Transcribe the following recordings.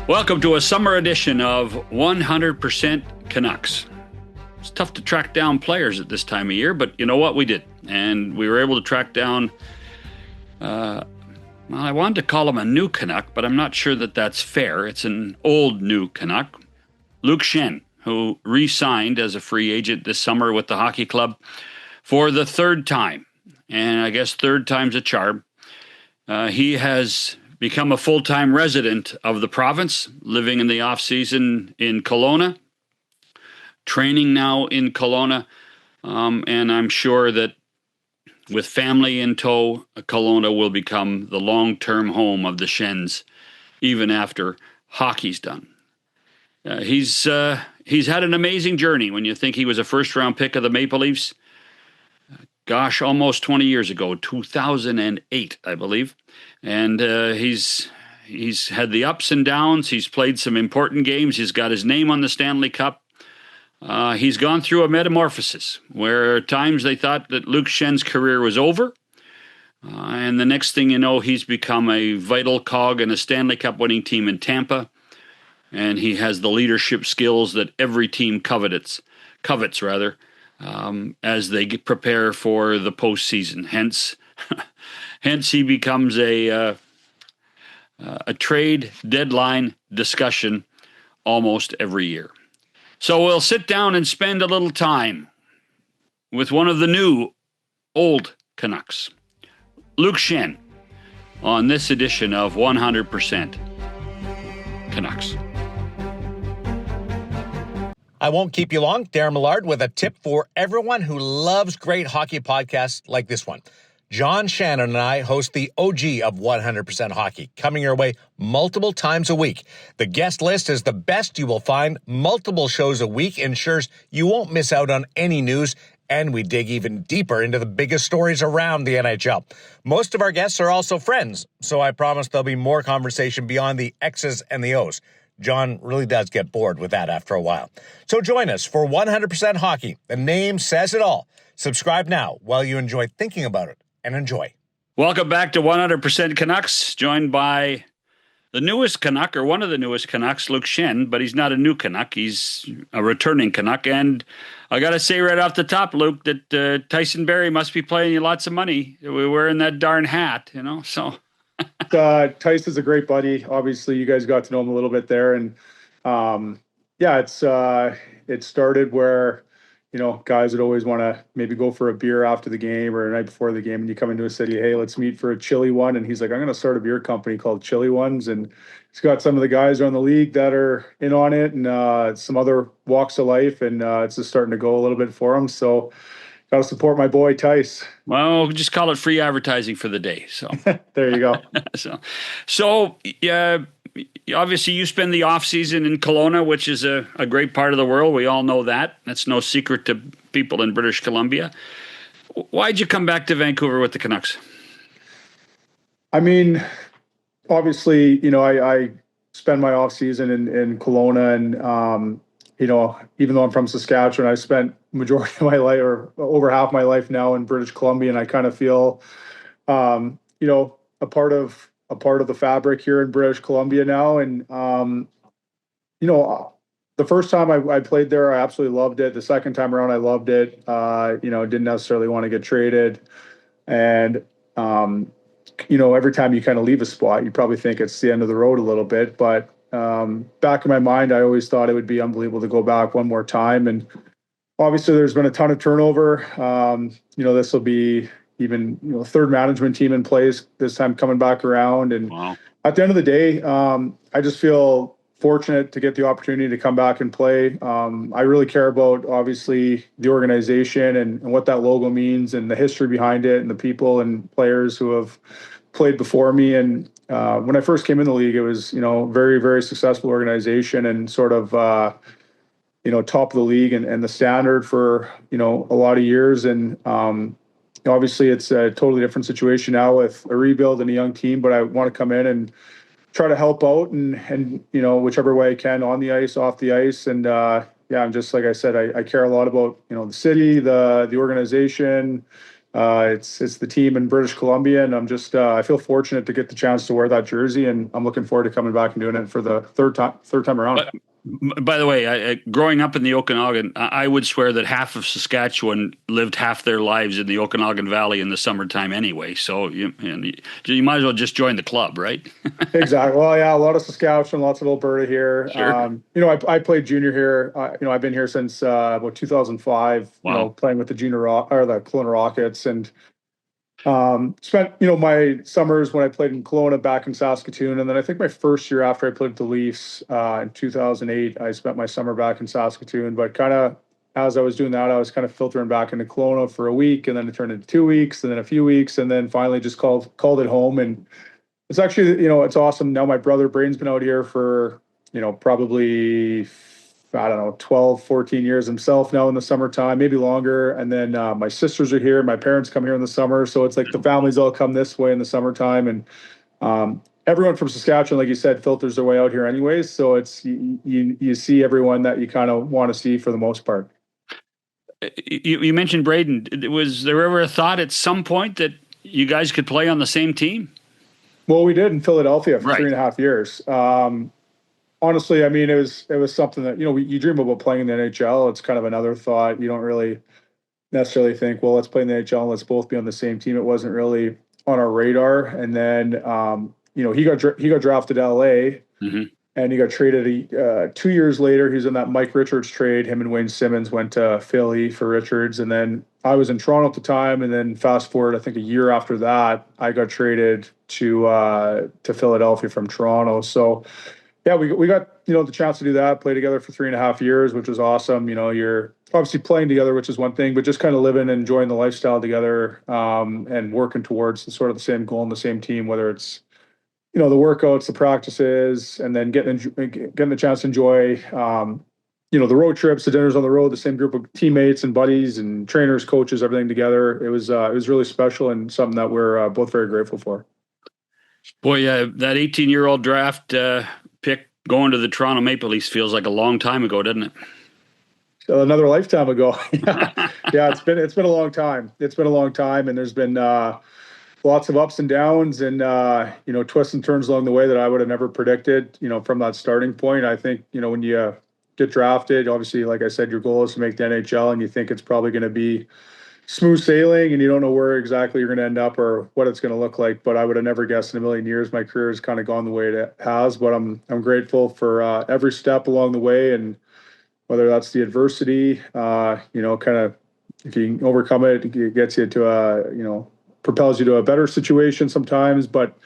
Welcome to a summer edition of 100% Canucks. It's tough to track down players at this time of year, but you know what? We did. And we were able to track down, I wanted to call him a new Canuck, but I'm not sure that that's fair. It's an old new Canuck, Luke Schenn, who re-signed as a free agent this summer with the hockey club for the third time. And I guess third time's a charm. He has become a full-time resident of the province, living in the offseason in Kelowna, training now in Kelowna, and I'm sure that with family in tow, Kelowna will become the long-term home of the Schenns, even after hockey's done. He's had an amazing journey when you think he was a first-round pick of the Maple Leafs. Gosh, almost 20 years ago, 2008, I believe. And he's had the ups and downs. He's played some important games. He's got his name on the Stanley Cup. He's gone through a metamorphosis where at times they thought that Luke Schenn's career was over. And the next thing you know, he's become a vital cog in a Stanley Cup winning team in Tampa. And he has the leadership skills that every team covets, as they prepare for the postseason. Hence, he becomes a trade deadline discussion almost every year. So we'll sit down and spend a little time with one of the new old Canucks, Luke Schenn, on this edition of 100% Canucks. I won't keep you long. Darren Millard with a tip for everyone who loves great hockey podcasts like this one. John Shannon and I host the OG of 100% Hockey, coming your way multiple times a week. The guest list is the best you will find. Multiple shows a week ensures you won't miss out on any news, and we dig even deeper into the biggest stories around the NHL. Most of our guests are also friends, so I promise there'll be more conversation beyond the X's and the O's. John really does get bored with that after a while. So join us for 100% Hockey. The name says it all. Subscribe now while you enjoy thinking about it, and enjoy. Welcome back to 100% Canucks, joined by the newest Canuck, or one of the newest Canucks, Luke Schenn, but he's not a new Canuck. He's a returning Canuck. And I got to say right off the top, Luke, that Tyson Barrie must be paying you lots of money. We're wearing that darn hat, so... Tice is a great buddy. Obviously, you guys got to know him a little bit there, and it started where guys would always want to maybe go for a beer after the game or a night before the game, and you come into a city, hey, let's meet for a chili one, and he's like, I'm going to start a beer company called Chili Ones, and he's got some of the guys around the league that are in on it, and some other walks of life, and it's just starting to go a little bit for him. So. Got to support my boy Tice. Well, just call it free advertising for the day. So there you go. So obviously you spend the off season in Kelowna, which is a great part of the world. We all know that. That's no secret to people in British Columbia. Why'd you come back to Vancouver with the Canucks? I mean, obviously, I spend my off season in Kelowna, and even though I'm from Saskatchewan, I spent majority of my life, or over half my life now, in British Columbia, and I kind of feel, a part of the fabric here in British Columbia now. And the first time I played there, I absolutely loved it. The second time around, I loved it. Didn't necessarily want to get traded, and every time you kind of leave a spot, you probably think it's the end of the road a little bit, but. Back in my mind, I always thought it would be unbelievable to go back one more time. And obviously there's been a ton of turnover. This will be even, third management team in place this time coming back around. And wow. At the end of the day, I just feel fortunate to get the opportunity to come back and play. I really care about, obviously, the organization and what that logo means and the history behind it and the people and players who have played before me. And when I first came in the league, it was, very, very successful organization and sort of, top of the league and the standard for, a lot of years. And obviously it's a totally different situation now with a rebuild and a young team, but I want to come in and try to help out and whichever way I can, on the ice, off the ice. And I'm just, like I said, I care a lot about, the city, the organization, It's the team in British Columbia, and I'm just I feel fortunate to get the chance to wear that jersey, and I'm looking forward to coming back and doing it for the third time around. By the way, growing up in the Okanagan, I would swear that half of Saskatchewan lived half their lives in the Okanagan Valley in the summertime anyway. So you might as well just join the club, right? Exactly. Well, yeah, a lot of Saskatchewan, lots of Alberta here. Sure. I played junior here. I've been here since about 2005. Wow. Playing with the the Kelowna Rockets, and spent my summers when I played in Kelowna back in Saskatoon, and then I think my first year after I played with the Leafs in 2008, I spent my summer back in Saskatoon. But kind of as I was doing that, I was kind of filtering back into Kelowna for a week, and then it turned into 2 weeks, and then a few weeks, and then finally just called it home. And it's actually it's awesome. Now my brother Brayden's been out here for probably, I don't know, 12, 14 years himself now in the summertime, maybe longer. And then my sisters are here. My parents come here in the summer. So it's like the families all come this way in the summertime. And everyone from Saskatchewan, like you said, filters their way out here anyways. So it's you see everyone that you kind of want to see for the most part. You mentioned Brayden. Was there ever a thought at some point that you guys could play on the same team? Well, we did in Philadelphia for Right. 3.5 years. Honestly, I mean, it was something that, you dream about playing in the NHL. It's kind of another thought. You don't really necessarily think, well, let's play in the NHL and let's both be on the same team. It wasn't really on our radar. And then, he got drafted to LA, Mm-hmm. and he got traded 2 years later. He was in that Mike Richards trade. Him and Wayne Simmons went to Philly for Richards. And then I was in Toronto at the time. And then fast forward, I think a year after that, I got traded to Philadelphia from Toronto. So, yeah, we got the chance to do that, play together for 3.5 years, which was awesome. You're obviously playing together, which is one thing, but just kind of living and enjoying the lifestyle together, and working towards the same goal and the same team, whether it's the workouts, the practices, and then getting the chance to enjoy the road trips, the dinners on the road, the same group of teammates and buddies and trainers, coaches, everything together. It was really special and something that we're both very grateful for. Boy, that 18-year-old draft pick going to the Toronto Maple Leafs feels like a long time ago, doesn't it? Another lifetime ago. Yeah, it's been a long time. It's been a long time, and there's been lots of ups and downs, and twists and turns along the way that I would have never predicted. From that starting point, I think when you get drafted, obviously, like I said, your goal is to make the NHL, and you think it's probably going to be smooth sailing, and you don't know where exactly you're going to end up or what it's going to look like. But I would have never guessed in a million years my career has kind of gone the way it has. But I'm grateful for every step along the way, and whether that's the adversity, kind of if you can overcome it, it gets you to propels you to a better situation sometimes. But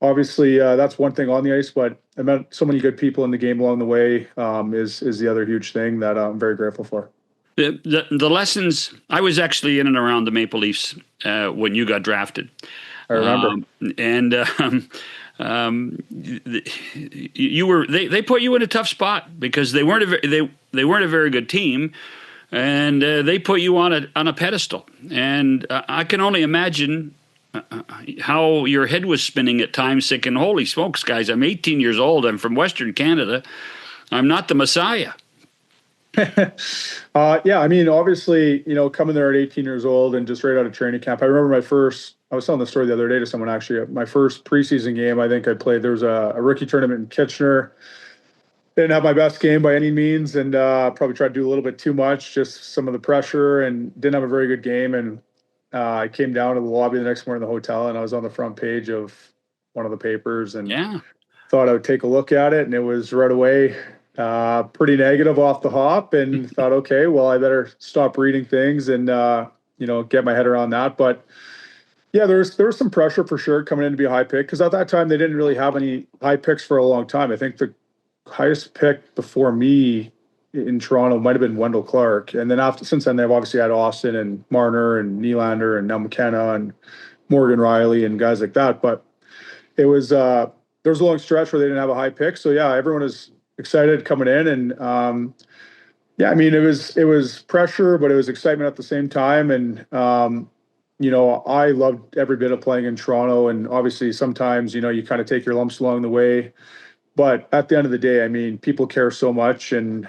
obviously, that's one thing on the ice. But I met so many good people in the game along the way. Is the other huge thing that I'm very grateful for. The lessons. I was actually in and around the Maple Leafs when you got drafted. I remember. You were they put you in a tough spot because they weren't a very good team, and they put you on a pedestal. And I can only imagine how your head was spinning at times, thinking, "Holy smokes, guys! I'm 18 years old. I'm from Western Canada. I'm not the Messiah." Yeah, I mean, obviously, coming there at 18 years old and just right out of training camp. I remember I was telling the story the other day to someone actually. My first preseason game, I think I played. There was a rookie tournament in Kitchener. Didn't have my best game by any means, and probably tried to do a little bit too much, just some of the pressure, and didn't have a very good game. And I came down to the lobby the next morning in the hotel, and I was on the front page of one of the papers, and thought I would take a look at it, and it was right away pretty negative off the hop, and thought, okay, well, I better stop reading things and get my head around that. But yeah, there was some pressure for sure coming in to be a high pick, because at that time they didn't really have any high picks for a long time. I think the highest pick before me in Toronto might have been Wendell Clark, and then since then they've obviously had Austin and Marner and Nylander and now McKenna and Morgan Riley and guys like that. But it was there was a long stretch where they didn't have a high pick, so yeah, everyone was excited coming in, and I mean, it was pressure, but it was excitement at the same time. And I loved every bit of playing in Toronto, and obviously sometimes you kind of take your lumps along the way, but at the end of the day, I mean, people care so much, and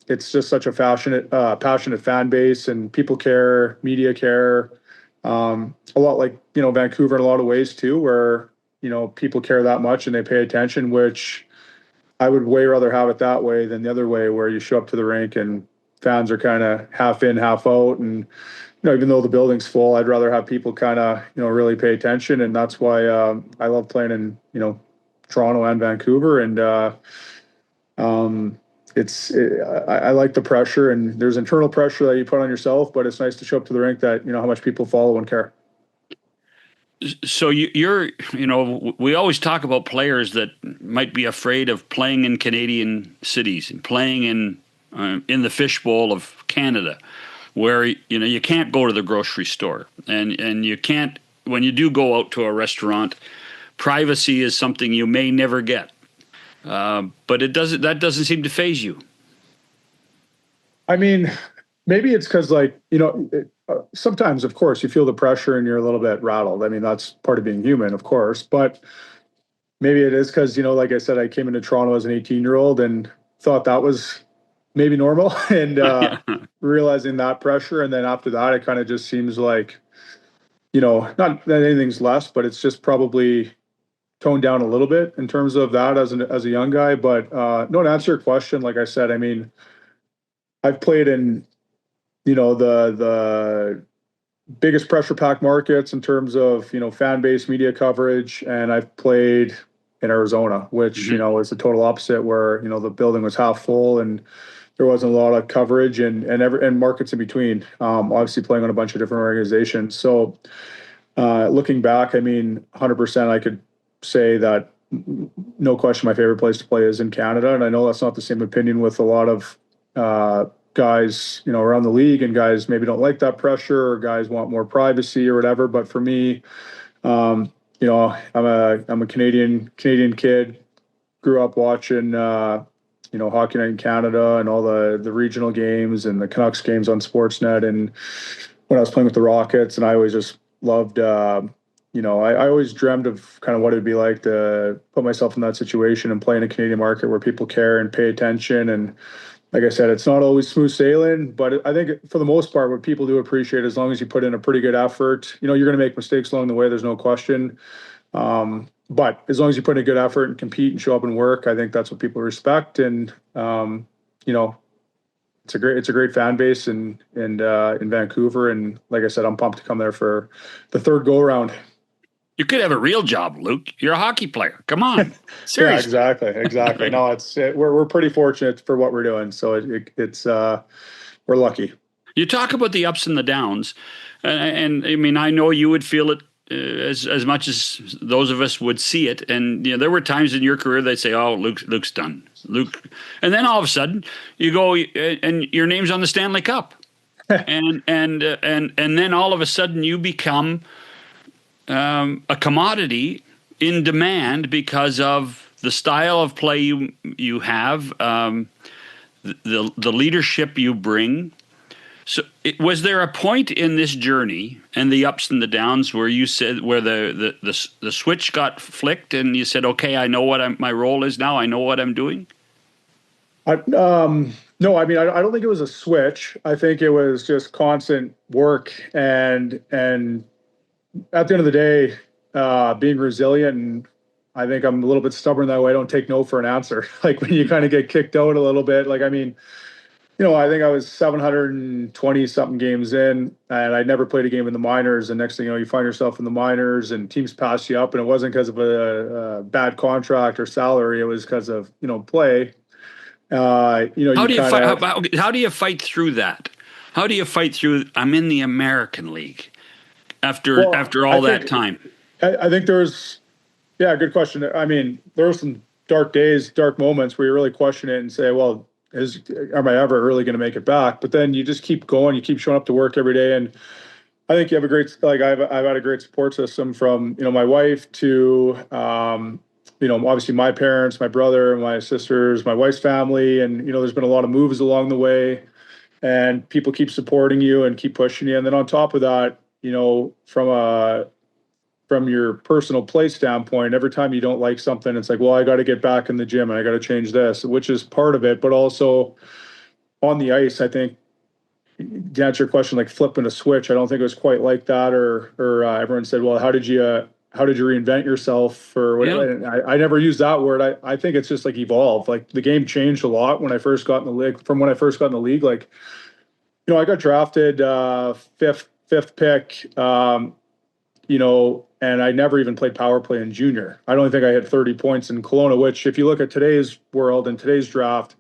it's just such a passionate fan base, and people care, media care, A lot like, Vancouver in a lot of ways too, where, people care that much and they pay attention, which I would way rather have it that way than the other way where you show up to the rink and fans are kind of half in, half out. And, even though the building's full, I'd rather have people kind of, really pay attention. And that's why I love playing in, Toronto and Vancouver. And I like the pressure, and there's internal pressure that you put on yourself, but it's nice to show up to the rink that, how much people follow and care. So we always talk about players that might be afraid of playing in Canadian cities and playing in the fishbowl of Canada, where you can't go to the grocery store and you can't, when you do go out to a restaurant, privacy is something you may never get. But that doesn't seem to faze you. I mean, maybe it's because sometimes, of course, you feel the pressure and you're a little bit rattled. I mean, that's part of being human, of course. But maybe it is because, like I said, I came into Toronto as an 18-year-old and thought that was maybe normal and realizing that pressure. And then after that, it kind of just seems like, not that anything's less, but it's just probably toned down a little bit in terms of that as a young guy. But no, to answer your question, like I said, I mean, I've played in, the biggest pressure pack markets in terms of, fan base media coverage. And I've played in Arizona, which, is the total opposite where, the building was half full and there wasn't a lot of coverage and markets in between, obviously playing on a bunch of different organizations. So looking back, I mean, 100% I could say that no question my favorite place to play is in Canada. And I know that's not the same opinion with a lot of guys, around the league, and guys maybe don't like that pressure, or guys want more privacy or whatever. But for me, I'm a Canadian kid, grew up watching, Hockey Night in Canada and all the regional games and the Canucks games on Sportsnet. And when I was playing with the Rockets, and I always just loved, I always dreamed of kind of what it'd be like to put myself in that situation and play in a Canadian market where people care and pay attention. And like I said, it's not always smooth sailing, but I think for the most part, what people do appreciate, as long as you put in a pretty good effort, you're going to make mistakes along the way. There's no question. But as long as you put in a good effort and compete and show up and work, I think that's what people respect. And, it's a great fan base in Vancouver. And like I said, I'm pumped to come there for the third go around. You could have a real job, Luke. You're a hockey player. Come on. Seriously. Yeah, exactly. No, we're pretty fortunate for what we're doing. So it's we're lucky. You talk about the ups and the downs, and I mean, I know you would feel it as much as those of us would see it. And there were times in your career they'd say, "Oh, Luke's done." And then all of a sudden you go and your name's on the Stanley Cup, and then all of a sudden you become a commodity in demand because of the style of play you have, the leadership you bring. So was there a point in this journey and the ups and the downs where you said, where the switch got flicked and you said, okay, I know what my role is now. I know what I'm doing? No, I mean, I don't think it was a switch. I think it was just constant work and at the end of the day, being resilient. And I think I'm a little bit stubborn that way. I don't take no for an answer. Like when you kind of get kicked out a little bit, like, I mean, I think I was 720 something games in, and I never played a game in the minors. And next thing you know, you find yourself in the minors and teams pass you up, and it wasn't because of a bad contract or salary. It was because of, play. How do you fight through that? How do you fight through, I'm in the American League after all that time? I think there's, good question. I mean, there were some dark days, dark moments where you really question it and say, well, am I ever really going to make it back? But then you just keep going. You keep showing up to work every day. And I think you have a great, I've had a great support system from, my wife to, obviously my parents, my brother, my sisters, my wife's family. And, there's been a lot of moves along the way, and people keep supporting you and keep pushing you. And then on top of that, from your personal play standpoint, every time you don't like something, it's like, well, I got to get back in the gym and I got to change this, which is part of it. But also on the ice, I think, to answer your question, like flipping a switch, I don't think it was quite like that. Or everyone said, well, how did you reinvent yourself or whatever? Yeah. I never used that word. I think it's just like evolved. Like the game changed a lot when I first got in the league. From when I first got in the league, like, I got drafted fifth pick, and I never even played power play in junior. I don't think I had 30 points in Kelowna, which if you look at today's world and today's draft,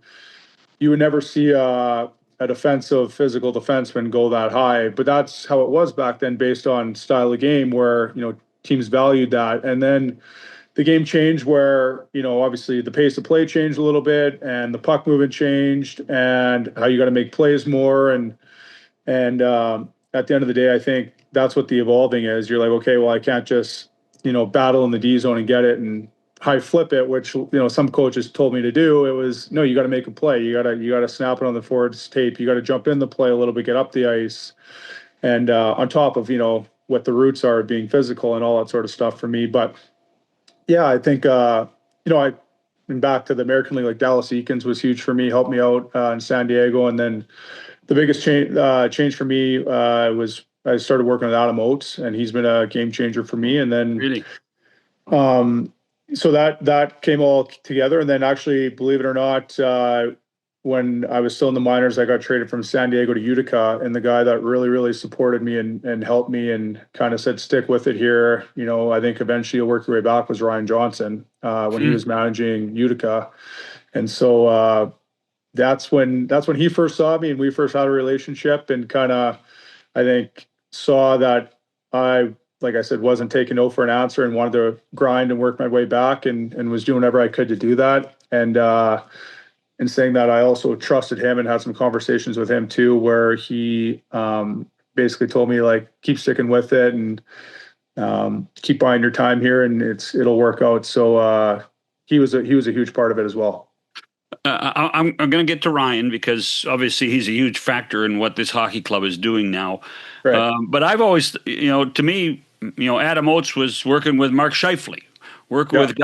you would never see a defensive physical defenseman go that high. But that's how it was back then based on style of game where, teams valued that. And then the game changed where, obviously the pace of play changed a little bit and the puck movement changed and how you got to make plays more. And at the end of the day, I think that's what the evolving is. You're like, okay, well, I can't just, battle in the D zone and get it and high flip it, which, some coaches told me to do. It was, no, you got to make a play. You got to snap it on the forward's tape. You got to jump in the play a little bit, get up the ice. And on top of, what the roots are being physical and all that sort of stuff for me. But yeah, I think, I've been back to the American League, like Dallas Eakins was huge for me, helped me out in San Diego. And then the biggest change for me was I started working with Adam Oates, and he's been a game changer for me. And then, Really? So that came all together. And then actually, believe it or not, when I was still in the minors, I got traded from San Diego to Utica, and the guy that really, really supported me and helped me and kind of said, stick with it here. I think eventually you'll work your way back was Ryan Johnson when he was managing Utica. And so that's when he first saw me and we first had a relationship and kind of, I think, saw that I, like I said, wasn't taking no for an answer and wanted to grind and work my way back and was doing whatever I could to do that. And saying that, I also trusted him and had some conversations with him too, where he basically told me, like, keep sticking with it and keep buying your time here and it'll work out. So he was a huge part of it as well. I'm going to get to Ryan because obviously he's a huge factor in what this hockey club is doing now. Right. But I've always, to me, Adam Oates was working with Mark Scheifele, working with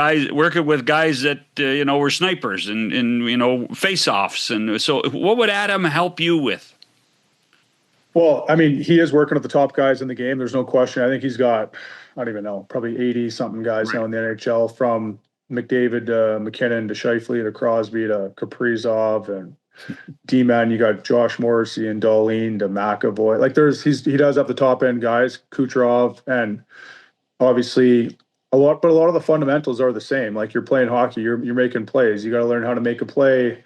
guys that were snipers and face-offs. And so, what would Adam help you with? Well, I mean, he is working with the top guys in the game. There's no question. I think he's got, I don't even know, probably 80 something guys now in the NHL, from McDavid to McKinnon to Scheifele to Crosby to Kaprizov and D-man. You got Josh Morrissey and Darlene to McAvoy. Like he does have the top end guys, Kucherov, and obviously a lot of the fundamentals are the same. Like, you're playing hockey, you're making plays. You got to learn how to make a play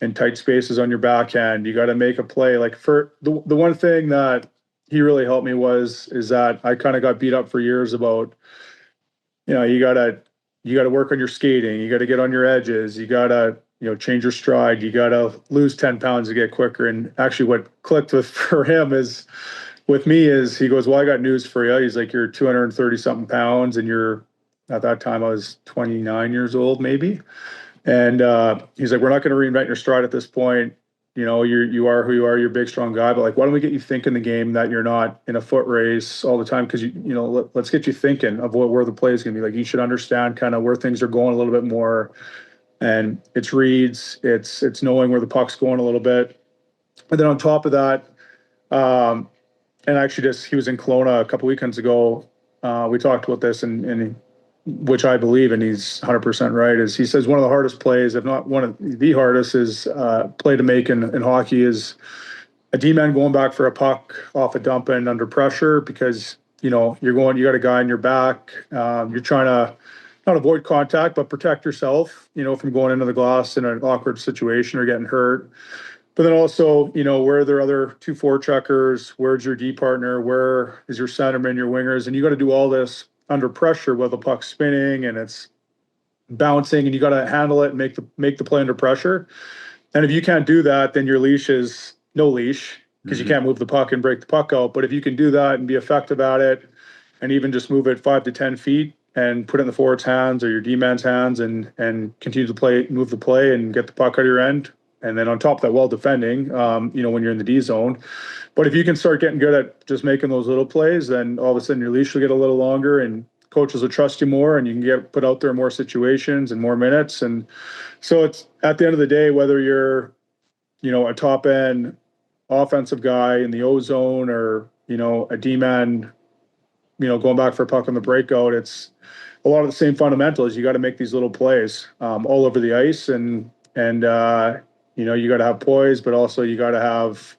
in tight spaces on your backhand. You got to make a play. Like, for the one thing that he really helped me is that I kind of got beat up for years about, you got to work on your skating. You got to get on your edges. You got to, change your stride. You got to lose 10 pounds to get quicker. And actually what clicked with me is he goes, well, I got news for you. He's like, you're 230 something pounds and at that time I was 29 years old, maybe. And he's like, we're not going to reinvent your stride at this point. You are who you are. You're a big, strong guy. But, like, why don't we get you thinking the game that you're not in a foot race all the time? Because, let's get you thinking of where the play is going to be. Like, you should understand kind of where things are going a little bit more. And it's reads. It's knowing where the puck's going a little bit. And then on top of that, and actually he was in Kelowna a couple weekends ago. We talked about this and which I believe, and he's 100% right, is he says one of the hardest plays, if not one of the hardest, is play to make in hockey is a D-man going back for a puck off a dump and under pressure because, you got a guy in your back. You're trying to not avoid contact, but protect yourself, from going into the glass in an awkward situation or getting hurt. But then also, where are there other 2 forecheckers? Where's your D partner? Where is your centerman, your wingers? And you got to do all this under pressure while the puck's spinning and it's bouncing, and you got to handle it and make the play under pressure. And if you can't do that, then your leash is no leash because you can't move the puck and break the puck out. But if you can do that and be effective at it, and even just move it 5 to 10 feet and put it in the forward's hands or your D-man's hands and continue to move the play and get the puck out of your end. And then on top of that, while defending, when you're in the D zone. But if you can start getting good at just making those little plays, then all of a sudden your leash will get a little longer and coaches will trust you more and you can get put out there in more situations and more minutes. And so it's at the end of the day, whether you're, a top end offensive guy in the O zone or, a D-man, going back for a puck on the breakout, it's a lot of the same fundamentals. You got to make these little plays all over the ice, and you got to have poise, but also you got to have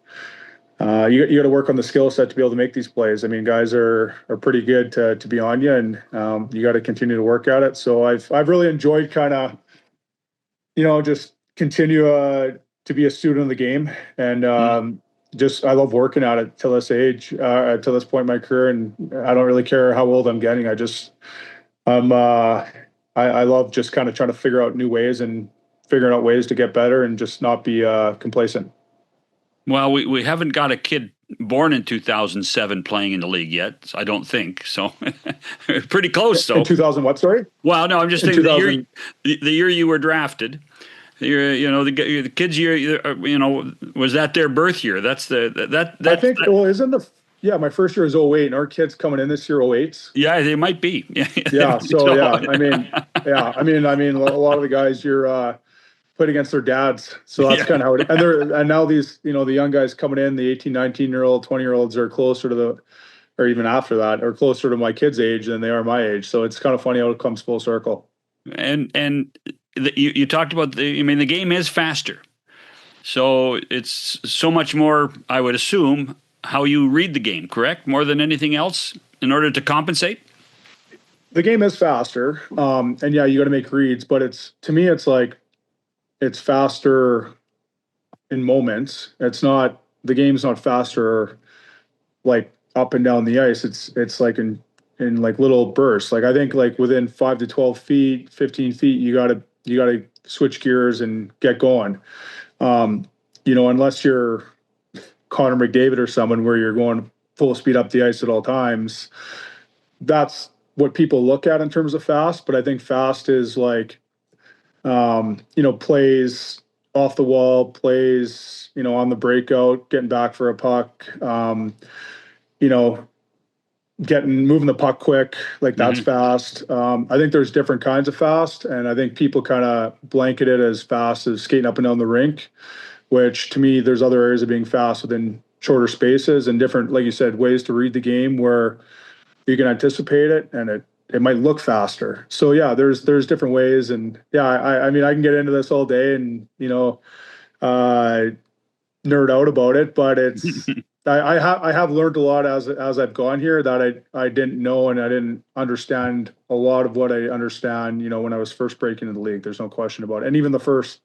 you got to work on the skill set to be able to make these plays. I mean, guys are pretty good to be on you, and you got to continue to work at it. So I've really enjoyed kind of just continue to be a student of the game, and just I love working at it till this age, till this point in my career, and I don't really care how old I'm getting. I love just kind of trying to figure out new ways and figuring out ways to get better and just not be complacent. Well, we haven't got a kid born in 2007 playing in the league yet, I don't think. So pretty close, though. In 2000 what, sorry? Well, no, I'm just saying the year you were drafted. The kids' year, was that their birth year? That's I think. Well, isn't my first year is 08, and our kids coming in this year 08s. Yeah, they might be. Yeah. So yeah, I mean, a lot of the guys you're played against their dads, so that's kind of how it. And now these, the young guys coming in, the 18, 19-year-old, 20-year-olds are closer to or even after that, are closer to my kids' age than they are my age. So it's kind of funny how it comes full circle. And you talked about the game is faster, so it's so much more, I would assume, how you read the game, correct? More than anything else, in order to compensate. The game is faster, and yeah, you got to make reads, but to me, it's like it's faster in moments. The game's not faster like up and down the ice. It's like in like little bursts. Like I think like within 5 to 12 feet, 15 feet, you gotta switch gears and get going. Unless you're Connor McDavid or someone where you're going full speed up the ice at all times, that's what people look at in terms of fast. But I think fast is like, plays off the wall, plays, on the breakout, getting back for a puck, moving the puck quick, like that's fast. I think there's different kinds of fast, and I think people kind of blanket it as fast as skating up and down the rink, which to me, there's other areas of being fast within shorter spaces and different, like you said, ways to read the game where you can anticipate it and it might look faster. So yeah, there's different ways, and yeah, I mean, I can get into this all day and nerd out about it, but it's I have learned a lot as I've gone here that I didn't know, and I didn't understand a lot of what I understand, when I was first breaking into the league. There's no question about it. And even the first,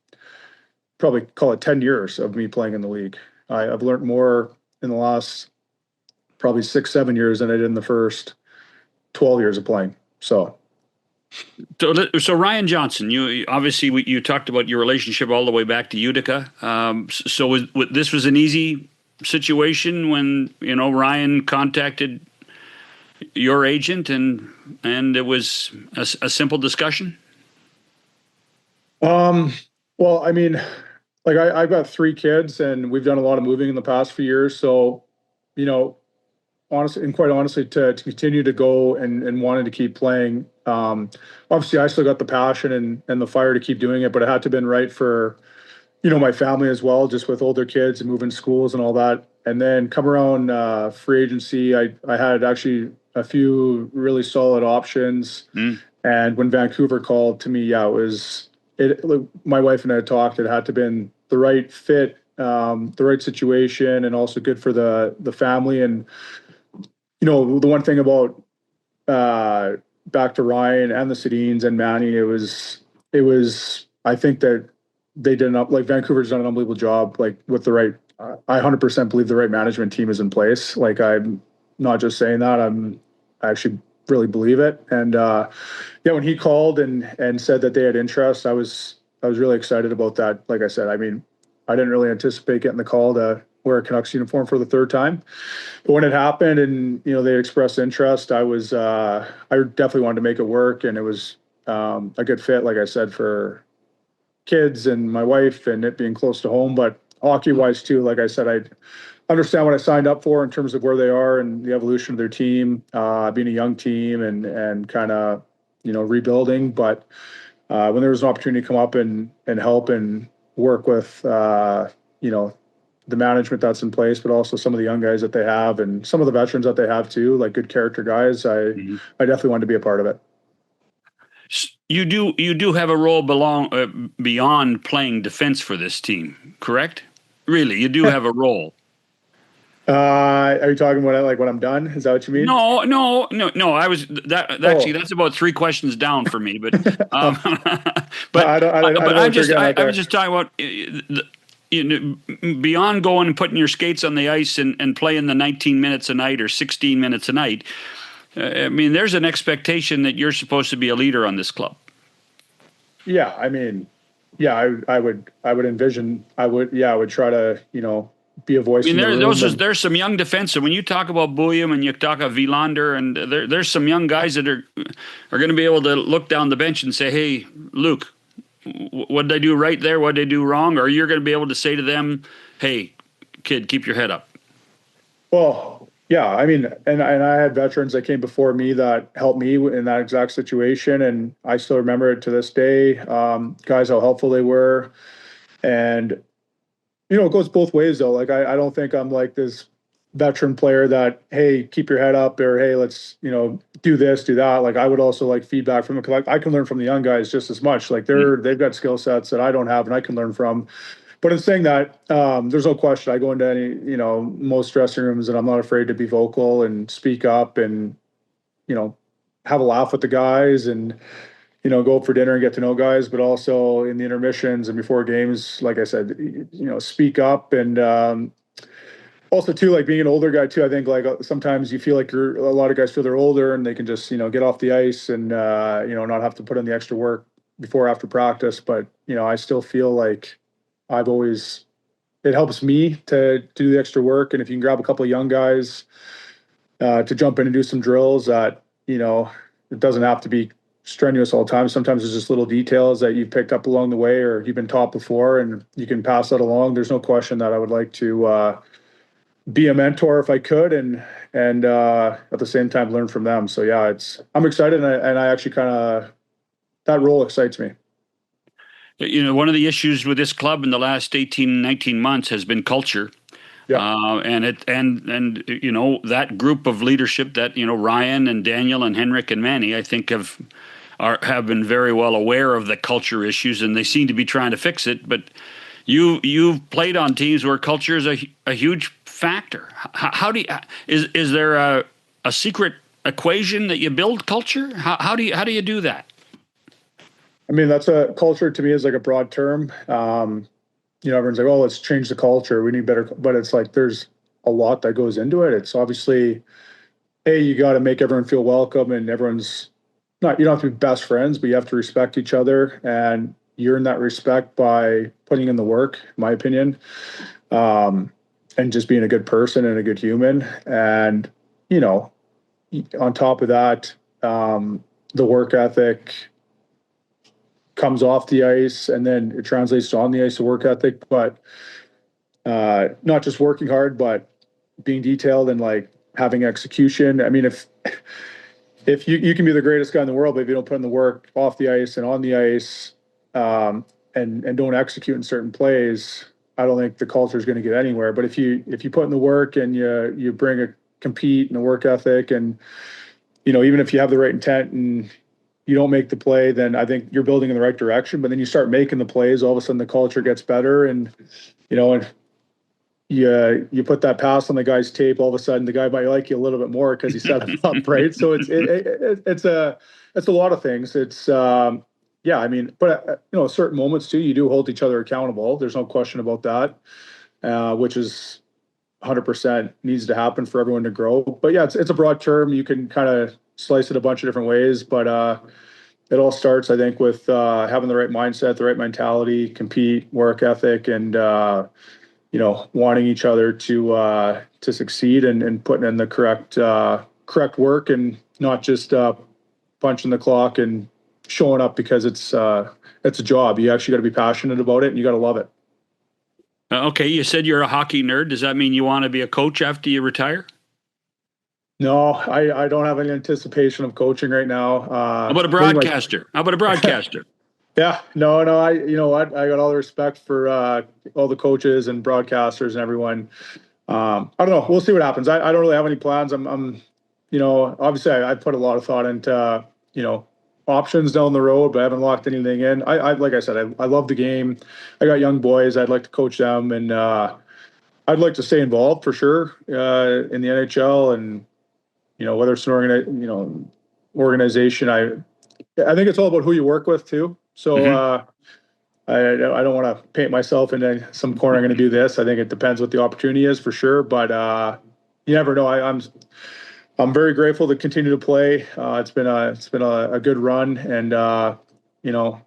probably call it 10 years of me playing in the league, I've learned more in the last probably 6-7 years than I did in the first 12 years of playing. So Ryan Johnson, you obviously you talked about your relationship all the way back to Utica. So this was an easy situation when Ryan contacted your agent and it was a simple discussion? Well, I mean, like I've got 3 kids and we've done a lot of moving in the past few years. So, quite honestly, to continue to go and wanting to keep playing, obviously I still got the passion and the fire to keep doing it, but it had to have been right for, my family as well, just with older kids and moving schools and all that. And then come around free agency, I had actually a few really solid options. And when Vancouver called to me, yeah, my wife and I had talked, it had to have been the right fit, the right situation, and also good for the family. And, the one thing about back to Ryan and the Sedins and Manny, it was, I think that they did Vancouver's done an unbelievable job, with the right, I 100% believe the right management team is in place. I'm not just saying that, I actually really believe it. And when he called and said that they had interest, I was really excited about that. Like I said, I mean, I didn't really anticipate getting the call to wear a Canucks uniform for the 3rd time, but when it happened and they expressed interest, I definitely wanted to make it work, and it was a good fit, like I said, for kids and my wife and it being close to home. But hockey wise too, like I said, I understand what I signed up for in terms of where they are and the evolution of their team, being a young team and kind of, rebuilding. But when there was an opportunity to come up and help and work with, the management that's in place, but also some of the young guys that they have and some of the veterans that they have too, like good character guys. I definitely wanted to be a part of it. You do have a role beyond playing defense for this team, correct? Really, you do have a role. Are you talking about like when I'm done? Is that what you mean? No. I was actually that's about 3 questions down for me, but I'm just talking about beyond going and putting your skates on the ice and playing the 19 minutes a night or 16 minutes a night. I mean, there's an expectation that you're supposed to be a leader on this club. Yeah, I mean, yeah, I would envision, I would try to, be a voice. I mean, there's some young defensemen. When you talk about William and you talk about Vilander, and there's some young guys that are going to be able to look down the bench and say, "Hey, Luke, what did I do right there? What did I do wrong?" Or you're going to be able to say to them, "Hey, kid, keep your head up." Well, yeah, I mean, and I had veterans that came before me that helped me in that exact situation, and I still remember it to this day. Guys, how helpful they were, and it goes both ways though. Like I don't think I'm like this veteran player that, hey, keep your head up, or hey, let's do this, do that. Like I would also like feedback from them. I can learn from the young guys just as much. Like they've got skill sets that I don't have, and I can learn from. But in saying that, there's no question I go into any, most dressing rooms and I'm not afraid to be vocal and speak up and, have a laugh with the guys and, go for dinner and get to know guys, but also in the intermissions and before games, like I said, speak up. And also too, like being an older guy too, I think like sometimes you feel like a lot of guys feel they're older and they can just, get off the ice and, not have to put in the extra work before or after practice. But, I still feel like it helps me to do the extra work. And if you can grab a couple of young guys to jump in and do some drills that, it doesn't have to be strenuous all the time. Sometimes it's just little details that you've picked up along the way or you've been taught before and you can pass that along. There's no question that I would like to be a mentor if I could and at the same time learn from them. So yeah, I'm excited and I actually that role excites me. One of the issues with this club in the last 18, 19 months has been culture. Yeah. And that group of leadership that, Ryan and Daniel and Henrik and Manny, I think have been very well aware of the culture issues and they seem to be trying to fix it. But you've played on teams where culture is a huge factor. How do you, is there a secret equation that you build culture? How do you do that? I mean, that's a culture to me is like a broad term. Everyone's like, "Oh, let's change the culture. We need better," but it's like there's a lot that goes into it. It's obviously, you got to make everyone feel welcome, and everyone's you don't have to be best friends, but you have to respect each other, and you earn that respect by putting in the work, in my opinion, and just being a good person and a good human. And on top of that, the work ethic comes off the ice and then it translates to on the ice, the work ethic, but not just working hard, but being detailed and like having execution. I mean, if you can be the greatest guy in the world, but if you don't put in the work off the ice and on the ice, and don't execute in certain plays, I don't think the culture is going to get anywhere. But if you put in the work and you bring a compete and a work ethic and, even if you have the right intent and you don't make the play, then I think you're building in the right direction. But then you start making the plays, all of a sudden the culture gets better, and and you put that pass on the guy's tape. All of a sudden, the guy might like you a little bit more because he set him up right. So it's a lot of things. It's I mean, but certain moments too, you do hold each other accountable. There's no question about that, which is 100% needs to happen for everyone to grow. But yeah, it's a broad term. You can kind of slice it a bunch of different ways, but it all starts, I think, with having the right mindset, the right mentality, compete, work ethic, and wanting each other to succeed and putting in the correct work and not just punching the clock and showing up because it's a job. You actually got to be passionate about it and you got to love it. Okay, you said you're a hockey nerd. Does that mean you want to be a coach after you retire? No, I don't have any anticipation of coaching right now. How about a broadcaster? How about a broadcaster? Yeah, no, you know what? I got all the respect for all the coaches and broadcasters and everyone. I don't know. We'll see what happens. I don't really have any plans. You know, obviously I put a lot of thought into, you know, options down the road, but I haven't locked anything in. Like I said, I love the game. I got young boys. I'd like to coach them, and I'd like to stay involved for sure in the NHL, and you know, whether it's an organization. I think it's all about who you work with too. So I don't want to paint myself into some corner. I'm going to do this. I think it depends what the opportunity is for sure. But you never know. I'm very grateful to continue to play. It's been a good run, and you know,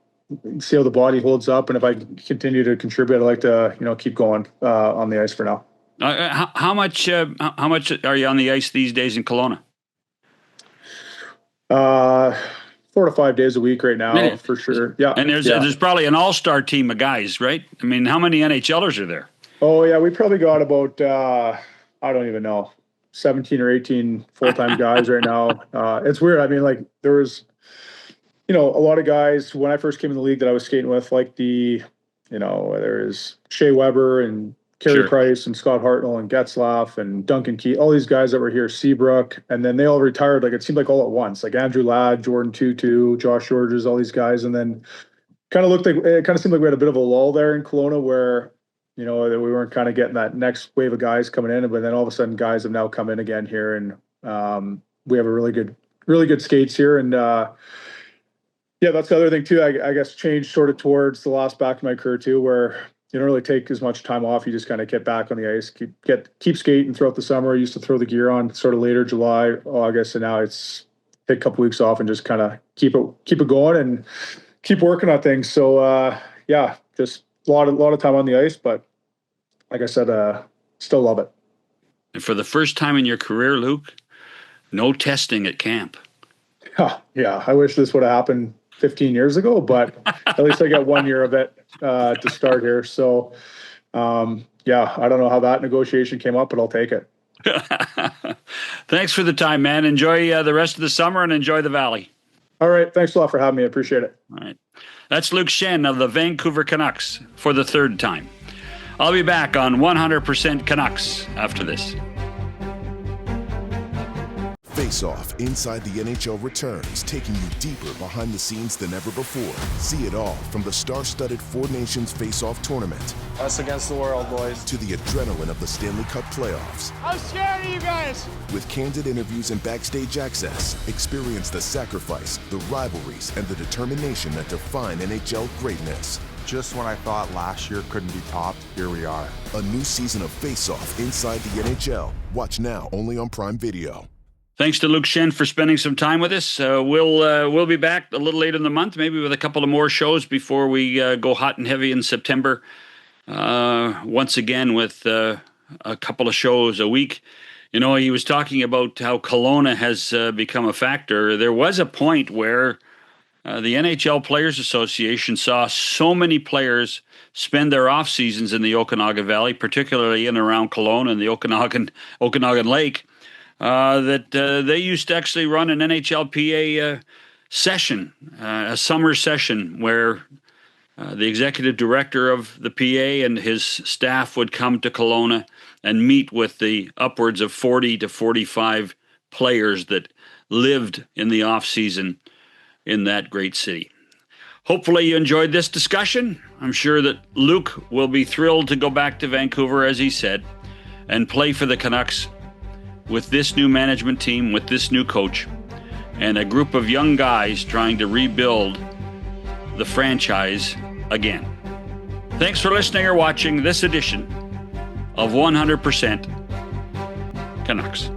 see how the body holds up. And if I continue to contribute, I'd like to, you know, keep going on the ice for now. How much are you on the ice these days in Kelowna? 4 to 5 days a week right now, for sure. Yeah. And there's probably an all-star team of guys, right? I mean, how many NHLers are there? Oh yeah, we probably got about I don't even know, 17 or 18 full-time guys right now. It's weird. I mean, like there was, you know, a lot of guys when I first came in the league that I was skating with, like you know, there's Shea Weber and Carey Price and Scott Hartnell and Getzlaff and Duncan Key, all these guys that were here, Seabrook, and then they all retired. Like it seemed like all at once, like Andrew Ladd, Jordan Tutu, Josh Georges, all these guys. And then it kind of seemed like we had a bit of a lull there in Kelowna where, you know, that we weren't kind of getting that next wave of guys coming in, but then all of a sudden guys have now come in again here, and we have a really good skates here. And yeah, that's the other thing too. I guess changed sort of towards the last back of my career too, where you don't really take as much time off. You just kind of get back on the ice, keep skating throughout the summer. I used to throw the gear on sort of later July, August, and now it's take a couple weeks off and just kind of keep it going and keep working on things. So yeah, just a lot of time on the ice, but like I said, still love it. And for the first time in your career, Luke, no testing at camp. Yeah, I wish this would have happened 15 years ago, but at least I got 1 year of it to start here. So, yeah, I don't know how that negotiation came up, but I'll take it. Thanks for the time, man. Enjoy the rest of the summer and enjoy the Valley. All right. Thanks a lot for having me. I appreciate it. All right. That's Luke Schenn of the Vancouver Canucks for the third time. I'll be back on 100% Canucks after this. Face Off Inside the NHL returns, taking you deeper behind the scenes than ever before. See it all from the star-studded Four Nations Face Off tournament. Us against the world, boys. To the adrenaline of the Stanley Cup playoffs. I'm scared of you guys. With candid interviews and backstage access, experience the sacrifice, the rivalries, and the determination that define NHL greatness. Just when I thought last year couldn't be topped, here we are. A new season of Face Off Inside the NHL. Watch now only on Prime Video. Thanks to Luke Schenn for spending some time with us. We'll be back a little later in the month, maybe with a couple of more shows before we go hot and heavy in September. Once again with a couple of shows a week. You know, he was talking about how Kelowna has become a factor. There was a point where the NHL Players Association saw so many players spend their off seasons in the Okanagan Valley, particularly in and around Kelowna and the Okanagan Lake, that they used to actually run an NHLPA session, a summer session where the executive director of the PA and his staff would come to Kelowna and meet with the upwards of 40 to 45 players that lived in the off season in that great city. Hopefully you enjoyed this discussion. I'm sure that Luke will be thrilled to go back to Vancouver, as he said, and play for the Canucks with this new management team, with this new coach, and a group of young guys trying to rebuild the franchise again. Thanks for listening or watching this edition of 100% Canucks.